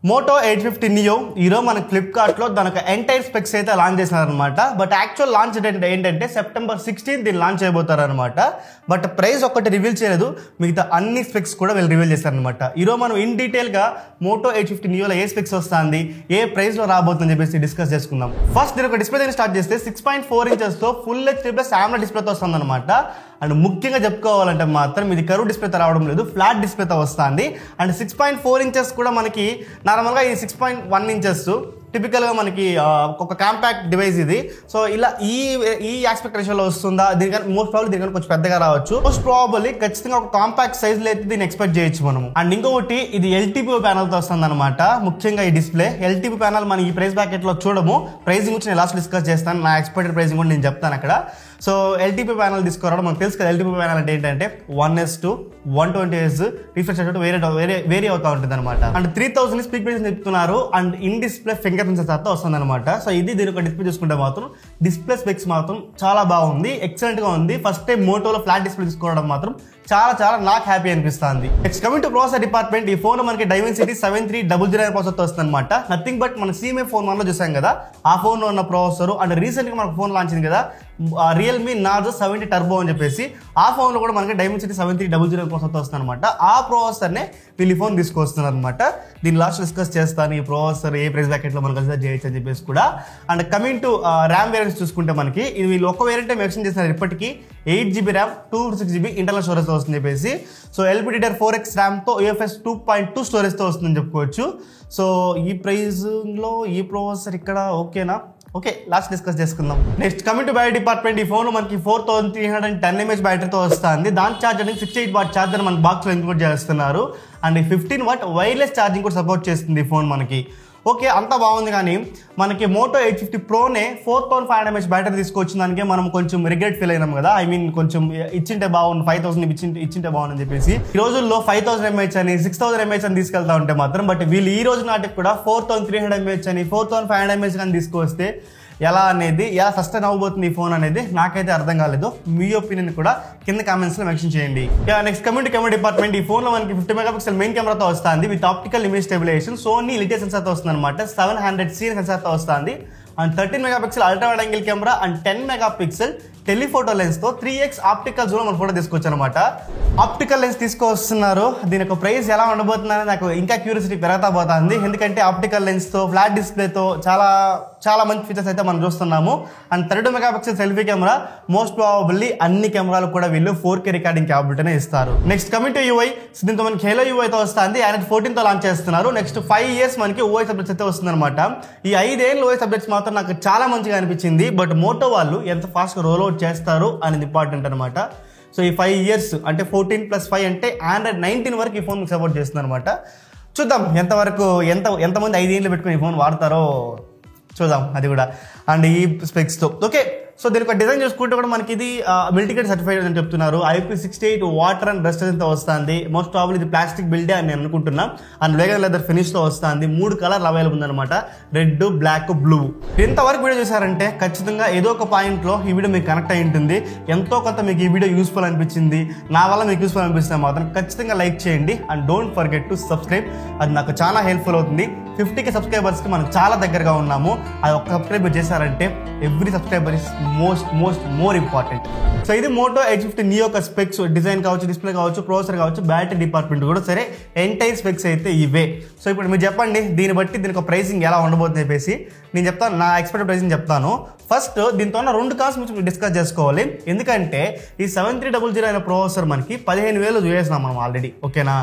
Moto 850 neo ఈరోజు మన ఫ్లిప్కార్ట్లో దానికి ఎంటైర్ స్పెక్స్ అయితే లాంచ్ చేసినారనమాట. బట్ యాక్చువల్ లాంచ్ డేట్ ఏంటంటే సెప్టెంబర్ 16 దీన్ని లాంచ్ చేయబోతారనమాట. బట్ ప్రైస్ ఒక్కటి రివీల్ చేయలేదు, మిగతా అన్ని స్పెక్స్ కూడా వీళ్ళు రివీల్ చేస్తారనమాట. ఈరోజు మనం ఇన్ డీటెయిల్గా మోటో 850 నియోలో ఏ స్పెక్స్ వస్తుంది, ఏ ప్రైస్లో రాబోతుందని చెప్పేసి డిస్కస్ చేసుకుందాం. ఫస్ట్ దీని ఒక డిస్ప్లే స్టార్ట్ చేస్తే 6.4 ఇంచెస్తో ఫుల్ హెచ్డీ ప్లస్ AMOLED డిస్ప్లేతో వస్తుందన్నమాట. అండ్ ముఖ్యంగా చెప్పుకోవాలంటే మాత్రం ఇది కర్వ్ డిస్ప్లేతో రావడం లేదు, ఫ్లాట్ డిస్ప్లేతో వస్తుంది. అండ్ 6.4 ఇంచెస్ కూడా మనకి నార్మల్గా ఇది 6.1 ఇంచెస్ టిపికల్గా మనకి ఒక కాంపాక్ట్ డివైస్ ఇది. సో ఇలా ఈ ఆస్పెక్ట్ రేషియోలో వస్తుందా, దీనికన్నా మోస్ట్ ప్రాబబ్లీ దీనికన్నా కొంచెం పెద్దగా రావచ్చు. మోస్ట్ ప్రాబబ్లీ ఖచ్చితంగా ఒక కాంపాక్ట్ సైజ్లో అయితే దీన్ని ఎక్స్పెక్ట్ చేయొచ్చు మనము. అండ్ ఇంకొకటి ఇది LTPO ప్యానల్తో వస్తుంది అనమాట. ముఖ్యంగా ఈ డిస్ప్లే LTPO ప్యానల్ మనం ఈ ప్రైస్ బ్రాకెట్లో చూడము. ప్రైసింగ్ గురించి నేను లాస్ట్ డిస్కస్ చేస్తాను, నా ఎక్స్పెక్టెడ్ ప్రైసింగ్ కూడా నేను చెప్తాను అక్కడ. సో LTPO ప్యానల్ తీసుకురావడం మనకు తెలుసు కదా. LTPO ప్యానల్ అంటే ఏంటంటే 1:1 120Hz రిఫ్రెష్ వేరీ అవుతూ ఉంటుంది అనమాట. అండ్ 3000 స్పీక్ రేట్ చెప్తున్నారు. And in display fingerprint సెన్సార్తో వస్తుంది అనమాట. సో ఇది దీని ఒక డిస్ప్లే చూసుకుంటే మాత్రం డిస్ప్లే స్పెక్స్ మాత్రం చాలా బాగుంది, ఎక్సలెంట్ గా ఉంది. ఫస్ట్ టైం మోటోలో ఫ్లాట్ డిస్ప్లే తీసుకోవడం మాత్రం చాలా నాకు హ్యాపీ అనిపిస్తుంది. Next coming to processor department, ఈ ఫోన్ మనకి Dimensity 7300 ప్రాసెసర్తో వస్తుంది అనమాట. నథింగ్ బట్ మన CMA ఫోన్ 1లో చూసాం కదా, ఆ ఫోన్లో ఉన్న ప్రాసెసర్. అండ్ రీసెంట్గా మనకు ఫోన్ లాంచ్ అయింది కదా Realme Narzo 70 టర్బో అని చెప్పేసి, ఆ ఫోన్లో కూడా మనకి Dimensity 7300 ప్రాసెసర్తో వస్తుంది అనమాట. ఆ ప్రాసెసర్నే వీళ్ళు ఫోన్ తీసుకొస్తున్నారు అనమాట. దీన్ని లాస్ట్ డిస్కస్ చేస్తాను, ఈ ప్రాసెసర్ ఏ ప్రైస్ బ్రాకెట్లో మనం కన్సిడర్ చేయొచ్చు అని చెప్పేసి కూడా. And coming to RAM variants చూసుకుంటే మనకి ఇది వీళ్ళు ఒక వేరియంట్ మెన్షన్ చేస్తున్నారు ఇప్పటికీ 8GB ర్యామ్ 256GB ఇంటర్నల్ స్టోరేజ్తో వస్తుందని చెప్పేసి. సో LPDDR4X ర్యామ్తో UFS 2.2 స్టోరేజ్తో వస్తుందని చెప్పుకోవచ్చు. సో ఈ ప్రైస్లో ఈ ప్రాసెసర్ ఇక్కడ ఓకేనా? ఓకే, లాస్ట్ డిస్కస్ చేసుకుందాం. Next coming to battery department, ఈ ఫోన్ మనకి 4310 mAh బ్యాటరీతో వస్తుంది. దాని ఛార్జర్ 68 వాట్ ఛార్జర్ మన బాక్స్లో ఇంక్లూడ్ చేస్తున్నారు. అండ్ 15 వాట్ వైర్లెస్ ఛార్జింగ్ కూడా సపోర్ట్ చేస్తుంది ఈ ఫోన్ మనకి. ఓకే, అంతా బాగుంది. కానీ మనకి మోటో 850 ప్రోనే 4500 mAh బ్యాటరీ తీసుకొచ్చిన దానికే మనం కొంచెం రిగ్రెట్ ఫీల్ అయినాం కదా. ఐ మీన్ కొంచెం ఇచ్చింటే బాగుంది, 5000 ఇచ్చింటే బాగుందని చెప్పేసి. ఈ రోజుల్లో 5000 mAh అని 6000 mAh అని తీసుకెళ్తా ఉంటే మాత్రం, బట్ వీళ్ళు ఈ రోజు నాటికి కూడా 4300 mAh అని 4500 mAh అని తీసుకొస్తే ఎలా సస్టైన్ అవ్వబోతుంది ఈ ఫోన్ అనేది నాకైతే అర్థం కాలేదు. మీ ఒపీనియన్ కూడా కింద కామెంట్స్లో మెన్షన్ చేయండి. నెక్స్ట్ కెమెరా డిపార్ట్మెంట్, ఈ ఫోన్లో మనకి 50 మెగాపిక్సెల్ మెయిన్ కెమెరాతో వస్తుంది with optical image stabilization. Sony లిటియస్ సెన్సార్తో వస్తుంది అనమాట. 700C సెన్సార్తో వస్తుంది. And 13 megapixel ultra wide angle camera and 10 megapixel telephoto లెన్స్తో 3x ఆప్టికల్ జూమ్ మన ఫోటో తీసుకొచ్చు అనమాట. ఆప్టికల్ లెన్స్ తీసుకొస్తున్నారు. దీని యొక్క ప్రైస్ ఎలా ఉండబోతుందని నాకు ఇంకా క్యూరియాసిటీ పెరుగుతా పోతుంది. ఎందుకంటే ఆప్టికల్ లెన్స్తో ఫ్లాట్ డిస్ప్లేతో చాలా మంచి ఫీచర్స్ అయితే మనం చూస్తున్నాము. And 32 megapixel selfie camera, most probably అన్ని కెమెరాలు కూడా వీళ్ళు 4K రికార్డింగ్ క్యాపబిలిటీనే ఇస్తారు. నెక్స్ట్ కమింగ్ టు UI, దీంతో మనకి హేలో UI అయితే వస్తుంది. Android 14తో లాంచ్ చేస్తున్నారు. నెక్స్ట్ 5 years మనకి OS అప్డేట్స్ అయితే వస్తుంది అనమాట. ఈ 5 ఏళ్ళు OS అప్డేట్స్ మాత్రం నాకు చాలా మంచిగా అనిపించింది. బట్ మోటో వాళ్ళు ఎంత ఫాస్ట్గా రోల్ అవుట్ చేస్తారు అనేది ఇంపార్టెంట్ అనమాట. సో ఈ 5 years అంటే 14+5 అంటే Android 19 వరకు ఈ ఫోన్ సపోర్ట్ చేస్తుంది అనమాట. చూద్దాం ఎంతమంది 5 ఏళ్ళు పెట్టుకుని ఈ ఫోన్ వాడతారో చూద్దాం అది కూడా. అండ్ ఈ స్పెక్స్తో ఓకే. సో దీని ఒక డిజైన్ చూసుకుంటే కూడా మనకి ఇది మిలిటరీ సర్టిఫైడ్ అని చెప్తున్నారు. IP68 వాటర్ అండ్ రెసిస్టెన్స్తో వస్తుంది. మోస్ట్ ప్రాబబ్లీ ఇది ప్లాస్టిక్ బిల్డే అని నేను అనుకుంటున్నా. అండ్ వేగన్ లెదర్ ఫినిష్తో వస్తుంది. 3 కలర్లు అవైలబుల్ ఉందన్నమాట, రెడ్, బ్లాక్, బ్లూ. ఇంతవరకు వీడియో చూసారంటే ఖచ్చితంగా ఏదో ఒక పాయింట్లో ఈ వీడియో మీకు కనెక్ట్ అయి ఉంటుంది. ఎంతో కొంత మీకు ఈ వీడియో యూస్ఫుల్ అనిపించింది, నా వల్ల మీకు యూస్ఫుల్ అనిపిస్తే మాత్రం ఖచ్చితంగా లైక్ చేయండి. And don't forget to subscribe, అది నాకు చాలా హెల్ప్ఫుల్ అవుతుంది. 50K సబ్స్క్రైబర్స్కి మనం చాలా దగ్గరగా ఉన్నాము. అది ఒక సబ్స్క్రైబ్ చేశారంటే every subscriber is more important. So ఇది మోటో 850 నియో యొక్క స్పెక్స్, డిజైన్ కావచ్చు, డిస్ప్లే కావచ్చు, ప్రాసెసర్ కావచ్చు, బ్యాటరీ డిపార్ట్మెంట్ కూడా సరే, ఎంటైర్ స్పెక్స్ అయితే ఇవే. సో ఇప్పుడు మీరు చెప్పండి దీన్ని బట్టి దీనికి ప్రైసింగ్ ఎలా ఉండబోతుంది చెప్పేసి నేను చెప్తాను. నా ఎక్స్పెక్టెడ్ ప్రైసింగ్ చెప్తాను. ఫస్ట్ దీంతో ఉన్న 2 కాస్ట్ డిస్కస్ చేసుకోవాలి. ఎందుకంటే ఈ 7300 అయిన ప్రాసెసర్ మనకి 15000 చూసేసినాం మనం ఆల్రెడీ, ఓకేనా.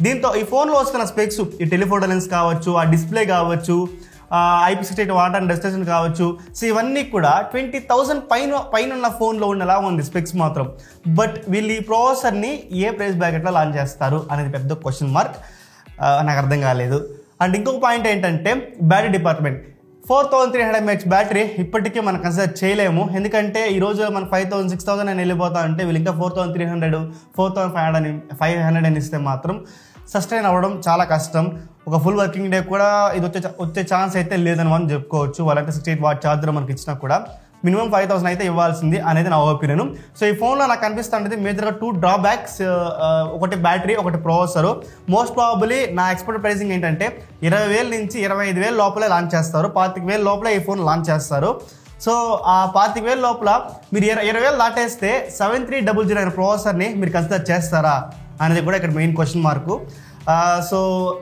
దీంతో ఈ ఫోన్లో వస్తున్న స్పెక్స్, ఈ టెలిఫోటో లెన్స్ కావచ్చు, ఆ డిస్ప్లే కావచ్చు, IP68 వాటర్ అండ్ రెసిస్టెన్స్ కావచ్చు. సో ఇవన్నీ కూడా 20,000 పైన ఉన్న ఫోన్లో ఉండేలా ఉంది స్పెక్స్ మాత్రం. బట్ వీళ్ళు ఈ ప్రాసెసర్ని ఏ ప్రైస్ బ్రాకెట్లో లాంచ్ చేస్తారు అనేది పెద్ద క్వశ్చన్ మార్క్, నాకు అర్థం కాలేదు. అండ్ ఇంకొక పాయింట్ ఏంటంటే బ్యాటరీ డిపార్ట్మెంట్, 4300 mAh బ్యాటరీ ఇప్పటికీ మనం కన్సిడర్ చేయలేము. ఎందుకంటే ఈ రోజు మనం 5000 6000 అని వెళ్ళిపోతా అంటే వీళ్ళు ఇంకా 4300 4500 అని ఇస్తే మాత్రం సస్టైన్ అవ్వడం చాలా కష్టం. ఒక ఫుల్ వర్కింగ్ డే కూడా ఇది వచ్చే ఛాన్స్ అయితే లేదని మనం చెప్పుకోవచ్చు. వాళ్ళంటే 68 వాట్ ఛార్జర్ మనకి ఇచ్చినా కూడా. మినిమం 5,000 అయితే ఇవ్వాల్సింది అనేది నా ఒపీనియన్. సో ఈ ఫోన్లో నాకు కనిపిస్తుంటుంది మేజర్గా 2 డ్రాబ్యాక్స్, ఒకటి బ్యాటరీ, ఒకటి ప్రాసెసర్. మోస్ట్ ప్రాబబ్లీ నా ఎక్స్పెక్టెడ్ ప్రైసింగ్ ఏంటంటే 20,000 నుంచి 25,000 లోపలే లాంచ్ చేస్తారు, 25,000 లోపలే ఈ ఫోన్ లాంచ్ చేస్తారు. సో ఆ 25,000 లోపల మీరు 20,000 దాటేస్తే 7300 అనే ప్రాసెసర్ని మీరు కన్సిడర్ చేస్తారా అనేది కూడా ఇక్కడ main question mark. So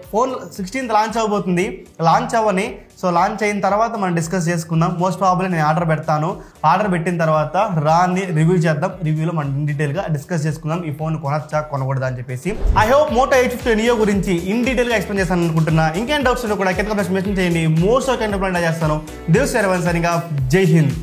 phone 16th launch అవబోతుంది. లాంచ్ అవ్వని, సో లాంచ్ అయిన తర్వాత మనం డిస్కస్ చేసుకుందాం. మోస్ట్ ప్రాబబ్లీ నేను ఆర్డర్ పెడతాను. ఆర్డర్ పెట్టిన తర్వాత రాని రివ్యూ చేద్దాం. రివ్యూలో మనం ఇన్ డీటెయిల్గా డిస్కస్ చేసుకుందాం ఈ ఫోన్ కొనొచ్చా కొనకూడదా అని చెప్పేసి. I hope Moto H50 Neo గురించి ఇన్ డీటెయిల్గా ఎక్స్ప్లెయిన్ చేస్తాను అనుకుంటున్నా. ఇంకేం డౌట్స్ ఉన్నా కూడా కింద మెన్షన్ చేయండి. మోస్ట్ ఆఫ్ కంటెంట్ చేస్తాను. దిల్ సర్వన్ సరిగా జై హింద్.